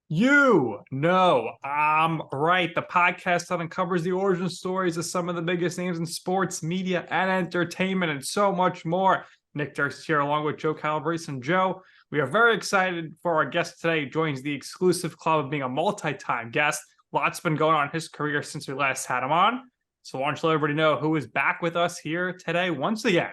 You know, I'm right. The podcast that uncovers the origin stories of some of the biggest names in sports, media, and entertainment, and so much more. Nick Durst here, along with Joe Calabrese and Joe. We are very excited for our guest today. He joins the exclusive club of being a multi-time guest. Lots been going on in his career since we last had him on. So why don't you let everybody know who is back with us here today once again?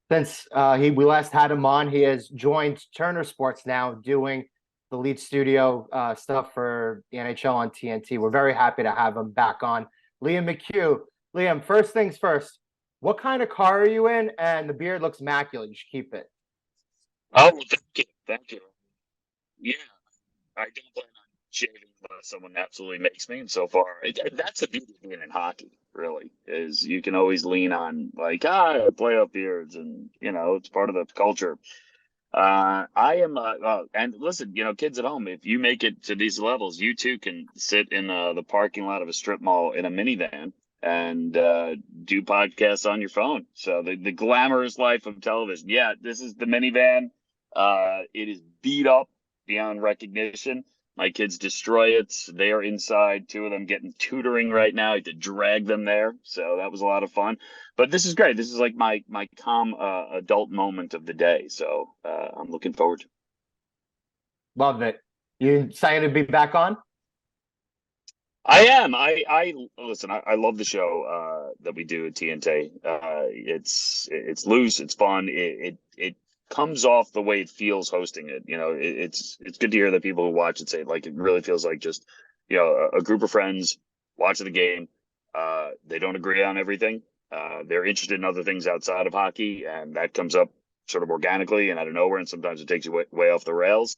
Since we last had him on, he has joined Turner Sports now, doing the lead studio stuff for the NHL on TNT. We're very happy to have him back on. Liam McHugh. Liam, first things first, what kind of car are you in? And the beard looks immaculate. You should keep it. Oh, thank you. Thank you. Yeah, I don't plan on shaving unless someone absolutely makes me. And so far, that's the beauty of being in hockey, really, is you can always lean on, like, playoff beards, and, it's part of the culture. I am, and listen, kids at home, if you make it to these levels, you too can sit in the parking lot of a strip mall in a minivan and do podcasts on your phone. So the glamorous life of television. Yeah, this is the minivan. It is beat up beyond recognition. My kids destroy it. They are inside, two of them getting tutoring right now. I had to drag them there. So that was a lot of fun. But this is great. This is like my calm adult moment of the day. So I'm looking forward to it. Love it. You excited to be back on? I am. I listen. I love the show that we do at TNT. It's loose. It's fun. It comes off the way it feels hosting it. It's good to hear that people who watch it say, like, it really feels like just a group of friends watching the game. They don't agree on everything. They're interested in other things outside of hockey, and that comes up sort of organically and out of nowhere. And sometimes it takes you way off the rails.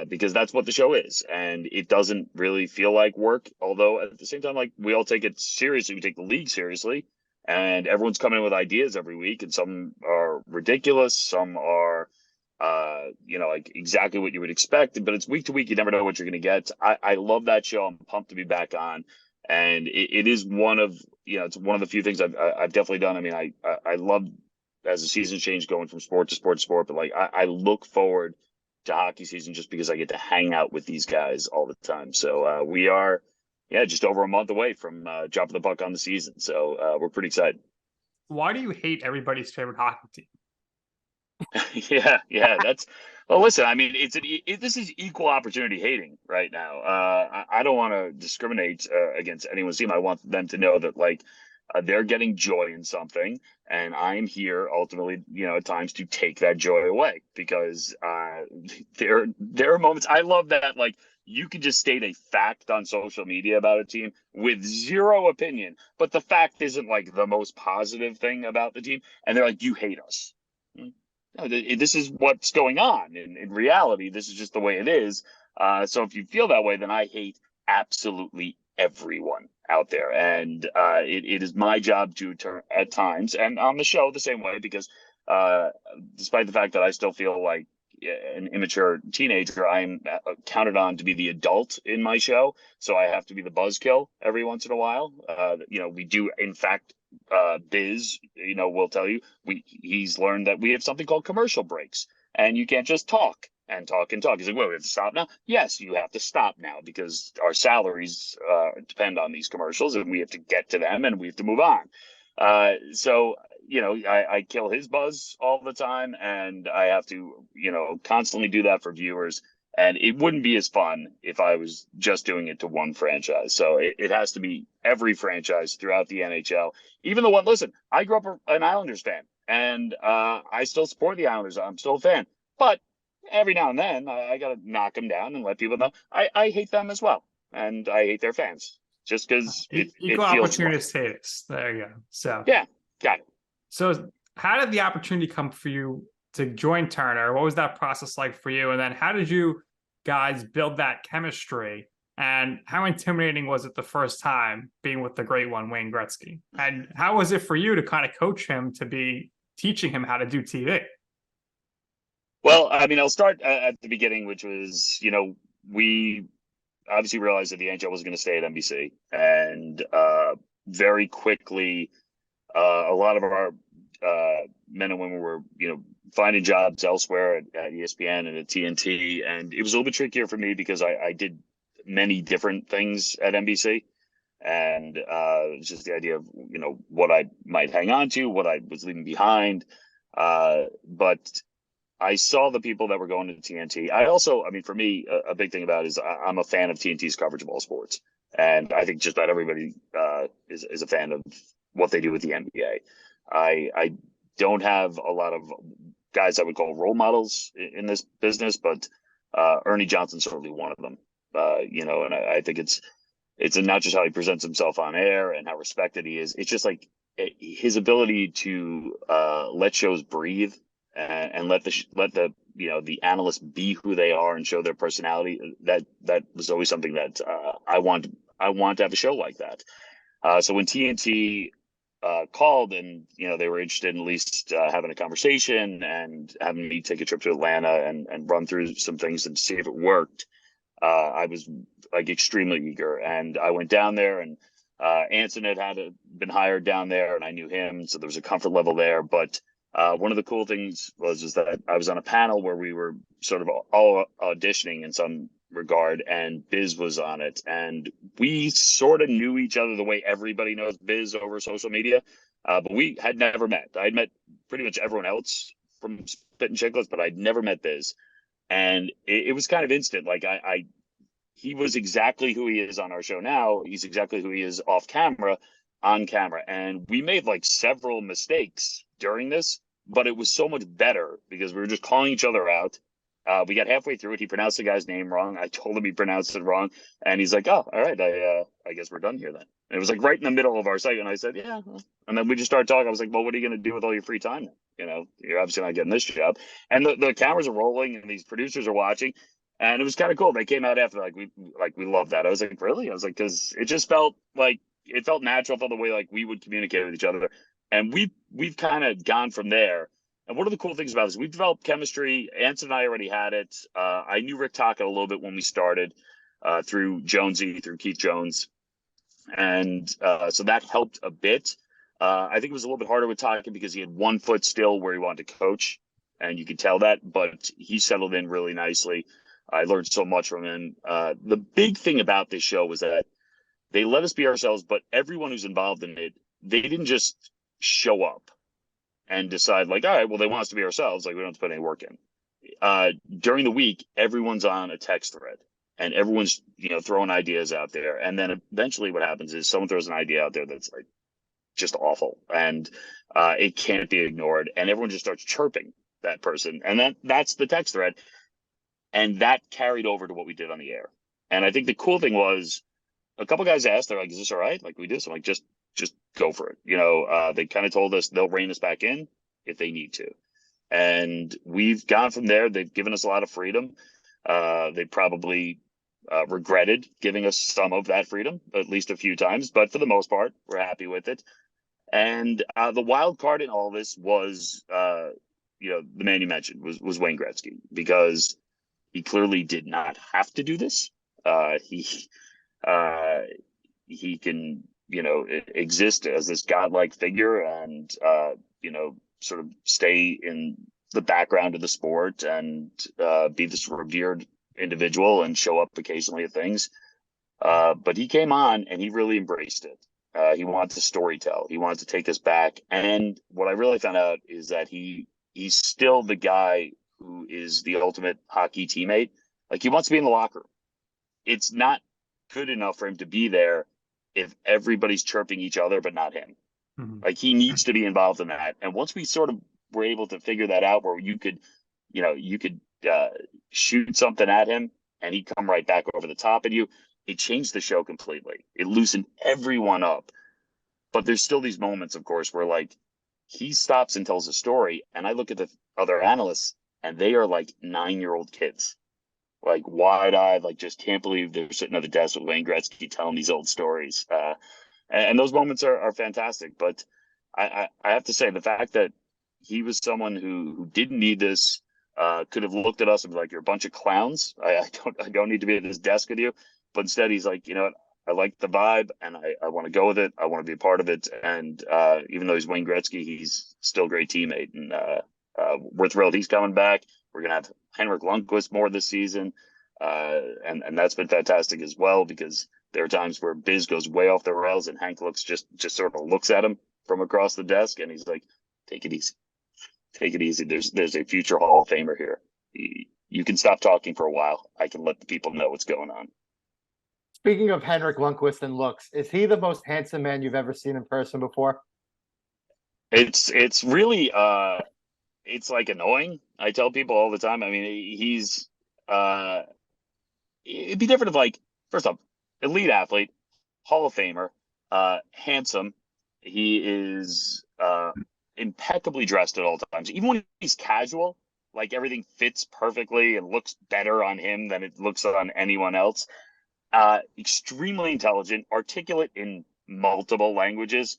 Because that's what the show is, and it doesn't really feel like work. Although at the same time, like, we all take it seriously, we take the league seriously, and everyone's coming in with ideas every week, and some are ridiculous, some are, like exactly what you would expect. But it's week to week; you never know what you're going to get. I love that show. I'm pumped to be back on, and it is one of it's one of the few things I've definitely done. I mean, I love, as the season changed, going from sport to sport to sport, but like I look forward to hockey season just because I get to hang out with these guys all the time. So we are, just over a month away from dropping the puck on the season. So we're pretty excited. Why do you hate everybody's favorite hockey team? Yeah. Well, listen, I mean, this is equal opportunity hating right now. I don't want to discriminate against anyone's team. I want them to know that, like, they're getting joy in something, and I'm here ultimately, at times, to take that joy away, because there are moments. I love that, like, you can just state a fact on social media about a team with zero opinion, but the fact isn't like the most positive thing about the team, and they're like, "You hate us." No, this is what's going on. In reality, this is just the way it is. So if you feel that way, then I hate absolutely everyone out there. And it is my job to turn at times, and on the show the same way, because despite the fact that I still feel like an immature teenager, I'm counted on to be the adult in my show. So I have to be the buzzkill every once in a while. We do, in fact, Biz, will tell you, he's learned that we have something called commercial breaks, and you can't just talk and talk and talk. He's like, well, we have to stop now. Yes, you have to stop now, because our salaries depend on these commercials, and we have to get to them, and we have to move on. So I kill his buzz all the time, and I have to, constantly do that for viewers. And it wouldn't be as fun if I was just doing it to one franchise. So it has to be every franchise throughout the NHL. Even the one, listen, I grew up an Islanders fan, and I still support the Islanders. I'm still a fan. But every now and then, I got to knock them down and let people know I hate them as well. And I hate their fans, just because it Equal feels opportunity right. status. There you go. So Yeah, got it. So how did the opportunity come for you to join Turner? What was that process like for you? And then how did you guys build that chemistry? And how intimidating was it the first time being with the great one, Wayne Gretzky? And how was it for you to kind of coach him to be teaching him how to do TV? Well, I mean, I'll start at the beginning, which was, we obviously realized that the NHL was going to stay at NBC, and very quickly, a lot of our men and women were, finding jobs elsewhere at ESPN and at TNT. And it was a little bit trickier for me because I did many different things at NBC. And it's just the idea of, what I might hang on to, what I was leaving behind. But I saw the people that were going to TNT. I also, for me, a big thing about it is I'm a fan of TNT's coverage of all sports. And I think just about everybody is a fan of what they do with the NBA. I don't have a lot of guys I would call role models in this business, but Ernie Johnson's certainly one of them. And I think it's not just how he presents himself on air and how respected he is. It's just like his ability to let shows breathe and let the analysts be who they are and show their personality. That was always something that I want to have a show like that. So when TNT called and they were interested in at least having a conversation and having me take a trip to Atlanta and run through some things and see if it worked, I was like extremely eager, and I went down there, and Anson had been hired down there, and I knew him, so there was a comfort level there. But one of the cool things was that I was on a panel where we were sort of all auditioning in some regard, and Biz was on it, and we sort of knew each other the way everybody knows Biz over social media, but we had never met. I'd met pretty much everyone else from Spit and Chicklets, but I'd never met Biz, and it was kind of instant. Like he was exactly who he is on our show now. He's exactly who he is off camera, on camera, and we made like several mistakes during this, but it was so much better because we were just calling each other out. We got halfway through it. He pronounced the guy's name wrong. I told him he pronounced it wrong. And he's like, oh, all right. I guess we're done here then. And it was like right in the middle of our segment. I said, yeah. And then we just started talking. I was like, well, what are you going to do with all your free time? You're obviously not getting this job. And the cameras are rolling and these producers are watching. And it was kind of cool. They came out after we love that. I was like, really? I was like, because it just felt like it felt natural, felt the way like we would communicate with each other. And we've kind of gone from there. And one of the cool things about this, we've developed chemistry. Anson and I already had it. I knew Rick Tocchet a little bit when we started through Keith Jones. And so that helped a bit. I think it was a little bit harder with Tocchet because he had 1 foot still where he wanted to coach. And you could tell that. But he settled in really nicely. I learned so much from him. The big thing about this show was that they let us be ourselves, but everyone who's involved in it, they didn't just show up and decide like, all right, well, they want us to be ourselves. Like we don't have to put any work in. During the week, everyone's on a text thread and everyone's, throwing ideas out there. And then eventually what happens is someone throws an idea out there that's like just awful and it can't be ignored. And everyone just starts chirping that person. And that's the text thread. And that carried over to what we did on the air. And I think the cool thing was a couple guys asked, they're like, is this all right? Like we do. So I'm like, just go for it. They kind of told us they'll rein us back in if they need to. And we've gone from there. They've given us a lot of freedom. They probably regretted giving us some of that freedom, at least a few times. But for the most part, we're happy with it. And the wild card in all this was, the man you mentioned was Wayne Gretzky, because he clearly did not have to do this. He can, exist as this godlike figure and, sort of stay in the background of the sport and be this revered individual and show up occasionally at things. But he came on and he really embraced it. He wanted to storytell. He wanted to take us back. And what I really found out is that he's still the guy who is the ultimate hockey teammate. Like he wants to be in the locker room. It's not good enough for him to be there if everybody's chirping each other, but not him. Mm-hmm. Like he needs to be involved in that. And once we sort of were able to figure that out, where you could shoot something at him and he'd come right back over the top of you, it changed the show completely. It loosened everyone up. But there's still these moments, of course, where like he stops and tells a story, and I look at the other analysts and they are like 9-year-old kids. Like wide-eyed, like just can't believe they're sitting at the desk with Wayne Gretzky telling these old stories. And those moments are fantastic. But I have to say, the fact that he was someone who didn't need this, could have looked at us and be like, you're a bunch of clowns. I don't need to be at this desk with you. But instead, he's like, you know what? like the vibe, and I want to go with it. I want to be a part of it. And even though he's Wayne Gretzky, he's still a great teammate. And we're thrilled he's coming back. We're gonna have Henrik Lundqvist more this season, and that's been fantastic as well, because there are times where Biz goes way off the rails, and Hank just sort of looks at him from across the desk, and he's like, "Take it easy, take it easy. There's a future Hall of Famer here. You can stop talking for a while. I can let the people know what's going on." Speaking of Henrik Lundqvist and looks, is he the most handsome man you've ever seen in person before? It's really it's like annoying. I tell people all the time. I mean, he's it'd be different if, like, first off, elite athlete, Hall of Famer, handsome. He is impeccably dressed at all times. Even when he's casual, like, everything fits perfectly and looks better on him than it looks on anyone else. Extremely intelligent, articulate in multiple languages.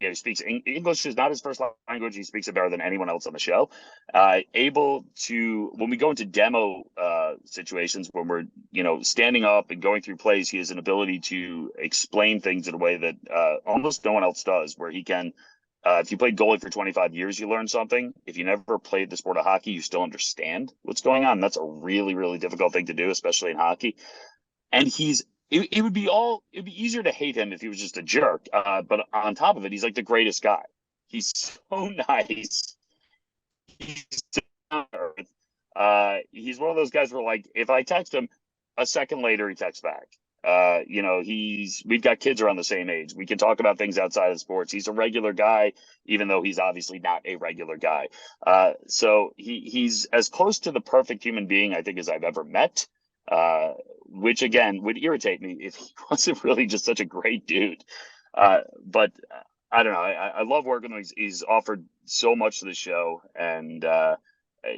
He speaks English is not his first language. He speaks it better than anyone else on the show. Able to, when we go into demo situations, when we're standing up and going through plays, he has an ability to explain things in a way that almost no one else does. Where he can, if you played goalie for 25 years, you learn something. If you never played the sport of hockey, you still understand what's going on. That's a really, really difficult thing to do, especially in hockey. And it would be easier to hate him if he was just a jerk. But on top of it, he's like the greatest guy. He's so nice. He's down to earth. He's one of those guys where, like, if I text him, a second later he texts back. We've got kids around the same age. We can talk about things outside of sports. He's a regular guy, even though he's obviously not a regular guy. So he's as close to the perfect human being, I think, as I've ever met. Which again would irritate me if he wasn't really just such a great dude. But I don't know. I love working with him. He's offered so much to the show, and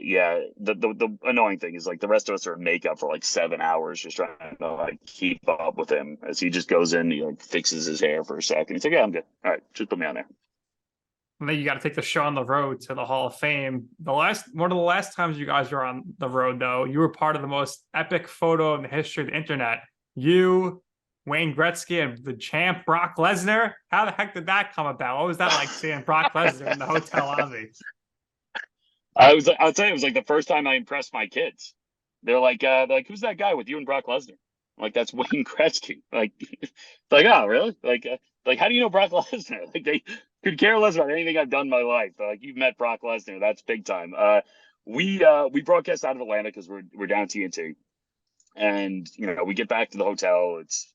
yeah, the annoying thing is, like, the rest of us are in makeup for like 7 hours just trying to, like, keep up with him as he just goes in, he, like, fixes his hair for a second. He's like, "Yeah, I'm good. All right, just put me on there." And then you got to take the show on the road to the Hall of Fame. One of the last times you guys were on the road, though, you were part of the most epic photo in the history of the internet. You, Wayne Gretzky, and the champ Brock Lesnar. How the heck did that come about? What was that like, seeing Brock Lesnar in the hotel lobby? I'll tell you, it was like the first time I impressed my kids. They're like, "Who's that guy with you and Brock Lesnar?" I'm like, "That's Wayne Gretzky." Like, like, "Oh, really?" Like, "How do you know Brock Lesnar?" Like, they could care less about anything I've done in my life. They're like, "You've met Brock Lesnar. That's big time." We broadcast out of Atlanta because we're down TNT, and we get back to the hotel. It's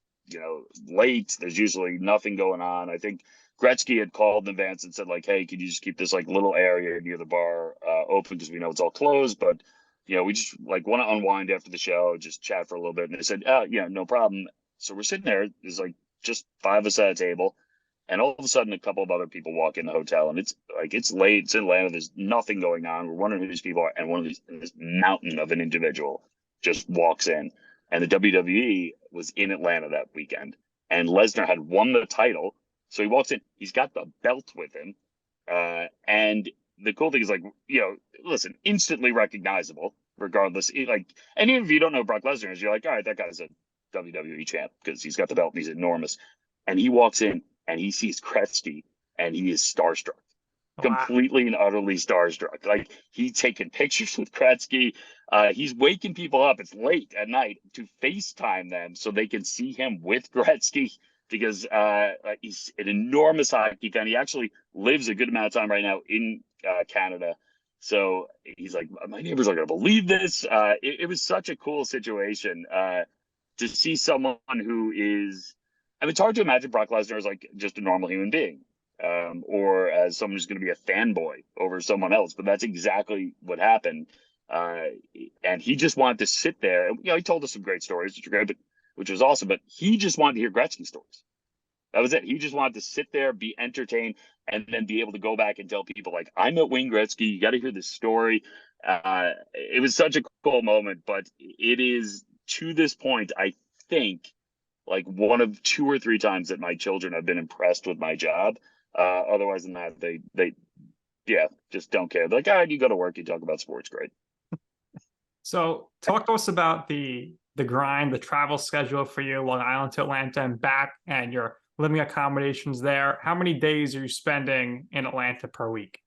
late. There's usually nothing going on. I think Gretzky had called in advance and said, like, "Hey, could you just keep this, like, little area near the bar open, because we know it's all closed, but we just, like, want to unwind after the show, just chat for a little bit." And they said, "Yeah, no problem." So we're sitting there. There's, like, just 5 of us at a table, and all of a sudden a couple of other people walk in the hotel, and it's late. It's in Atlanta. There's nothing going on. We're wondering who these people are, and this mountain of an individual just walks in. And the WWE was in Atlanta that weekend, and Lesnar had won the title. So he walks in, he's got the belt with him. And the cool thing is, like, listen, instantly recognizable, regardless. And even if you don't know Brock Lesnar is, you're like, all right, that guy's a WWE champ because he's got the belt and he's enormous. And he walks in and he sees Gretzky and he is starstruck. Wow. Completely and utterly starstruck. Like, he's taking pictures with Gretzky. He's waking people up. It's late at night to FaceTime them so they can see him with Gretzky, because he's an enormous hockey fan. He actually lives a good amount of time right now in Canada. So he's like, "My neighbors are going to believe this." It was such a cool situation to see someone who is, I mean, it's hard to imagine Brock Lesnar as, like, just a normal human being. Or as someone who's going to be a fanboy over someone else. But that's exactly what happened. And he just wanted to sit there. He told us some great stories, which was awesome. But he just wanted to hear Gretzky stories. That was it. He just wanted to sit there, be entertained, and then be able to go back and tell people, like, "I met Wayne Gretzky. You got to hear this story." It was such a cool moment. But it is, to this point, I think, like, one of 2 or 3 times that my children have been impressed with my job. Otherwise than that, they just don't care. They're like, "You go to work, you talk about sports, great." So talk to us about the the grind, the travel schedule for you, Long Island to Atlanta and back, and your living accommodations there. How many days are you spending in Atlanta per week?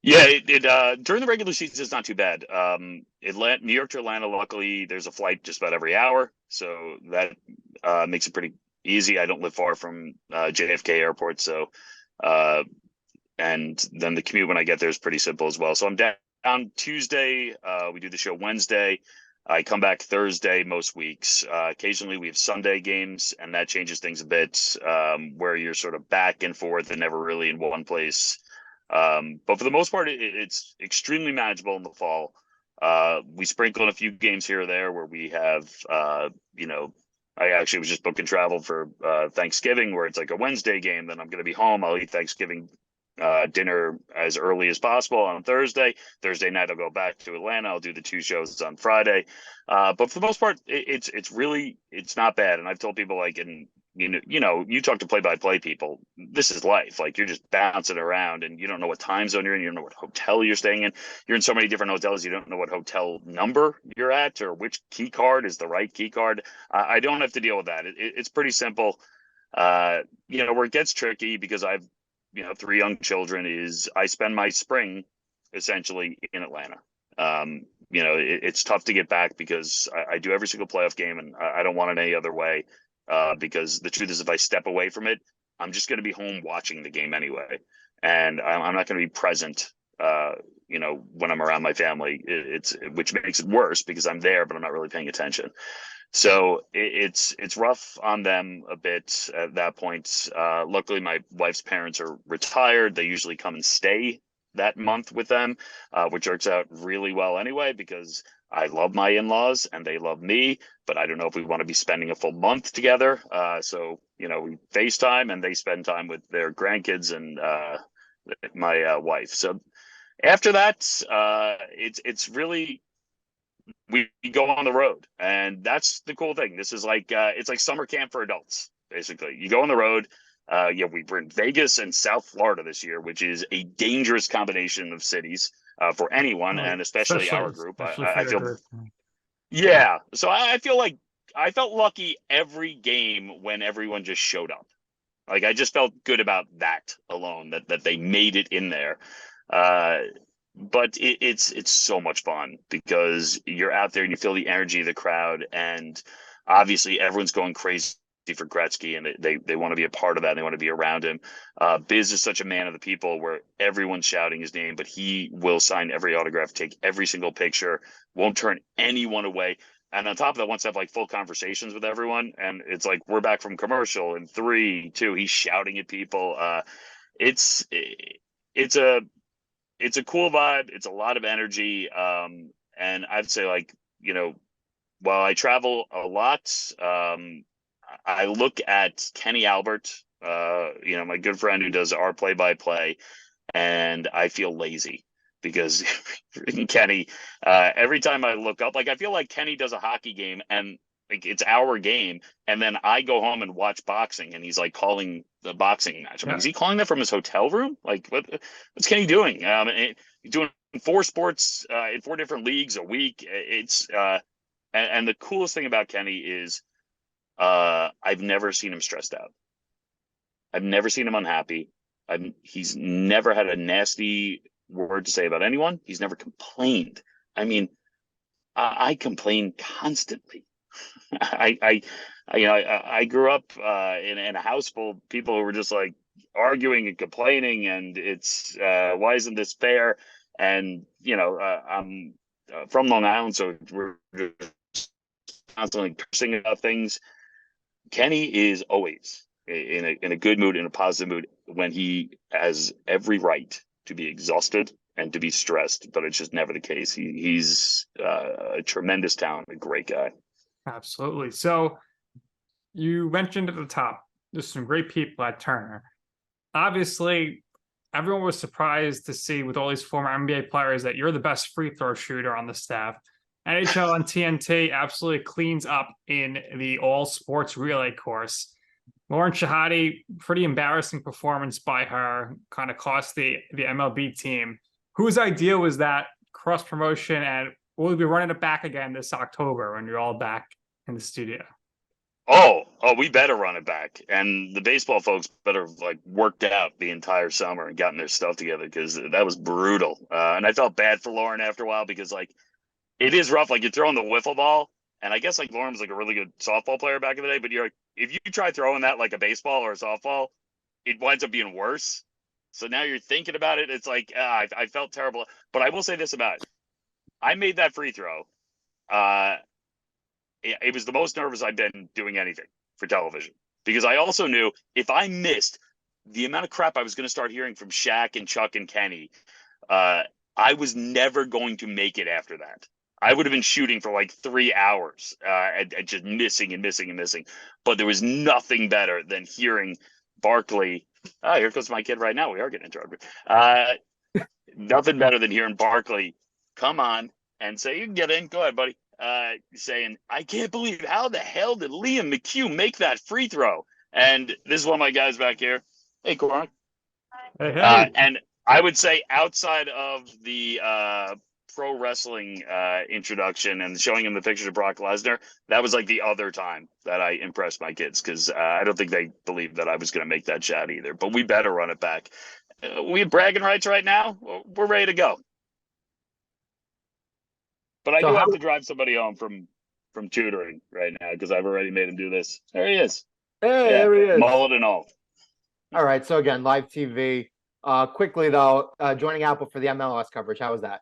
Yeah, during the regular season, it's not too bad. New York to Atlanta, luckily, there's a flight just about every hour, so that makes it pretty easy. I don't live far from JFK Airport, so and then the commute when I get there is pretty simple as well. So I'm down Tuesday. We do the show Wednesday. I come back Thursday most weeks. Occasionally we have Sunday games, and that changes things a bit, where you're sort of back and forth and never really in one place. But for the most part, it's extremely manageable in the fall. We sprinkle in a few games here or there where we have, I actually was just booking travel for Thanksgiving, where it's like a Wednesday game. Then I'm going to be home. I'll eat Thanksgiving dinner as early as possible on Thursday. Thursday night, I'll go back to Atlanta. I'll do the 2 shows on Friday. But for the most part, it's not bad. And I've told people, like, you talk to play-by-play people, this is life. Like, you're just bouncing around and you don't know what time zone you're in. You don't know what hotel you're staying in. You're in so many different hotels. You don't know what hotel number you're at or which key card is the right key card. I don't have to deal with that. It's pretty simple. Where it gets tricky, because I've 3 young children, is I spend my spring essentially in Atlanta. It's tough to get back because I do every single playoff game, and I don't want it any other way. Because the truth is, if I step away from it, I'm just going to be home watching the game anyway, and I'm not going to be present. When I'm around my family, which makes it worse because I'm there, but I'm not really paying attention. So it's rough on them a bit at that point. Luckily, my wife's parents are retired. They usually come and stay that month with them, which works out really well anyway, because I love my in-laws and they love me, but I don't know if we want to be spending a full month together. So we FaceTime and they spend time with their grandkids and my wife. So after that, it's really, we go on the road, and that's the cool thing. This is like it's like summer camp for adults, basically. You go on the road. We were in Vegas and South Florida this year, which is a dangerous combination of cities for anyone, and especially our group. I feel, group. Yeah. So I feel like I felt lucky every game when everyone just showed up. Like, I just felt good about that alone, that they made it in there. But it's so much fun because you're out there and you feel the energy of the crowd, and obviously everyone's going crazy for Gretzky, and they want to be a part of that. And they want to be around him. Biz is such a man of the people, where everyone's shouting his name, but he will sign every autograph, take every single picture, won't turn anyone away. And on top of that, wants to have like full conversations with everyone. And it's like, we're back from commercial in 3, 2, he's shouting at people. It's a cool vibe. It's a lot of energy. And I'd say, like, while I travel a lot, I look at Kenny Albert, my good friend who does our play-by-play, and I feel lazy because Kenny, every time I look up, like, I feel like Kenny does a hockey game and like it's our game, and then I go home and watch boxing, and he's like calling the boxing match. I'm like, is he calling that from his hotel room? Like, what's Kenny doing? He's doing 4 sports in 4 different leagues a week. It's and the coolest thing about Kenny is I've never seen him stressed out. I've never seen him unhappy. He's never had a nasty word to say about anyone. He's never complained. I mean, I complain constantly. I grew up in a house full of people who were just like arguing and complaining, and it's why isn't this fair? And I'm from Long Island, so we're just constantly cursing about things. Kenny is always in a good mood, in a positive mood, when he has every right to be exhausted and to be stressed, but it's just never the case. He's a tremendous talent, a great guy. Absolutely. So you mentioned at the top, there's some great people at Turner. Obviously, everyone was surprised to see, with all these former NBA players, that you're the best free throw shooter on the staff. NHL and TNT absolutely cleans up in the all sports relay course. Lauren Shahadi, pretty embarrassing performance by her, kind of cost the MLB team. Whose idea was that cross promotion, and we'll be running it back again this October when you're all back in the studio. Oh, we better run it back. And the baseball folks better have like worked out the entire summer and gotten their stuff together, because that was brutal. And I felt bad for Lauren after a while, because like it is rough. Like you're throwing the wiffle ball, and I guess like Lauren was like a really good softball player back in the day, but you're like, if you try throwing that like a baseball or a softball, it winds up being worse. So now you're thinking about it. It's like, I felt terrible. But I will say this about it. I made that free throw. It was the most nervous I've been doing anything for television, because I also knew if I missed, the amount of crap I was going to start hearing from Shaq and Chuck and Kenny, I was never going to make it after that. I would have been shooting for like 3 hours and just missing and missing and missing. But there was nothing better than hearing Barkley. Oh, here comes my kid right now. We are getting interrupted. Nothing better than hearing Barkley come on and say, "You can get in. Go ahead, buddy." Saying, "I can't believe, how the hell did Liam McHugh make that free throw?" And this is one of my guys back here. Hey, Corin. Hey. And I would say, outside of the pro wrestling introduction and showing him the pictures of Brock Lesnar, that was like the other time that I impressed my kids, because I don't think they believed that I was going to make that shot either. But we better run it back. We have bragging rights right now. We're ready to go. But I do have to drive somebody home from tutoring right now, because I've already made him do this. There he is. Hey, there he is. Mullet and all. All right. So again, live TV. Quickly though, joining Apple for the MLS coverage. How was that?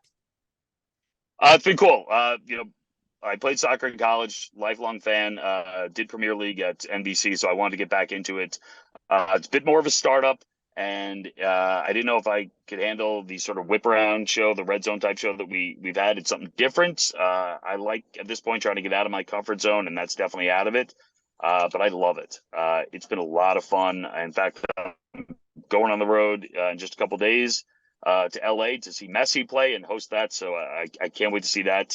It's been cool. I played soccer in college, lifelong fan, did Premier League at NBC, so I wanted to get back into it. It's a bit more of a startup, and I didn't know if I could handle the sort of whip around show, the red zone type show that we've had. It's something different. I like, at this point, trying to get out of my comfort zone, and that's definitely out of it. But I love it. It's been a lot of fun. In fact, I'm going on the road in just a couple of days to LA to see Messi play and host that. So I can't wait to see that.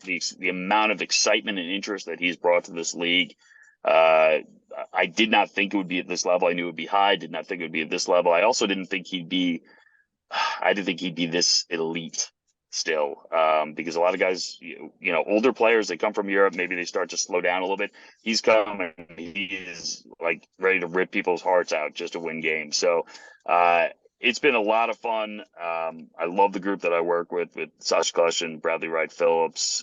The amount of excitement and interest that he's brought to this league. I did not think it would be at this level. I knew it would be high. I did not think it would be at this level. I also didn't think he'd be this elite still, because a lot of guys, older players, they come from Europe, maybe they start to slow down a little bit. He's come and he is like ready to rip people's hearts out just to win games. So it's been a lot of fun. I love the group that I work with Sash Klush and Bradley Wright Phillips.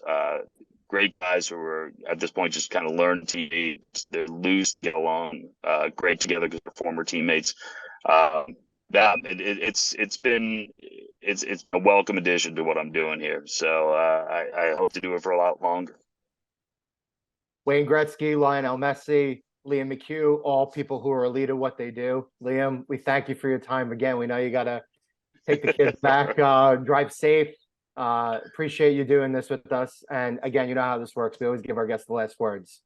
Great guys who are at this point just kind of learn to, they're loose, get along great together because they're former teammates. It's been a welcome addition to what I'm doing here. So I hope to do it for a lot longer. Wayne Gretzky, Lionel Messi, Liam McHugh, all people who are elite at what they do. Liam, we thank you for your time again. We know you got to take the kids back, drive safe. Appreciate you doing this with us. And again, you know how this works. We always give our guests the last words.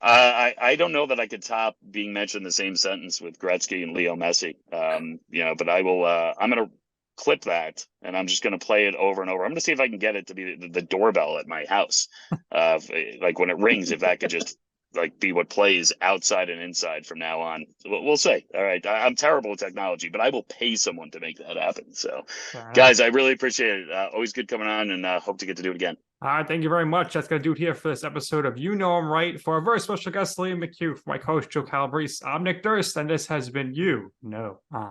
I don't know that I could top being mentioned in the same sentence with Gretzky and Leo Messi. But I will. I'm going to clip that, and I'm just going to play it over and over. I'm going to see if I can get it to be the doorbell at my house. Like when it rings, if that could just like be what plays outside and inside from now on. So we'll see. All right, I'm terrible at technology, but I will pay someone to make that happen. So, guys, I really appreciate it. Always good coming on, and hope to get to do it again. All right, thank you very much. That's going to do it here for this episode of You Know I'm Right. For our very special guest, Liam McHugh, for my co-host, Joe Calabrese, I'm Nick Durst, and this has been You Know I'm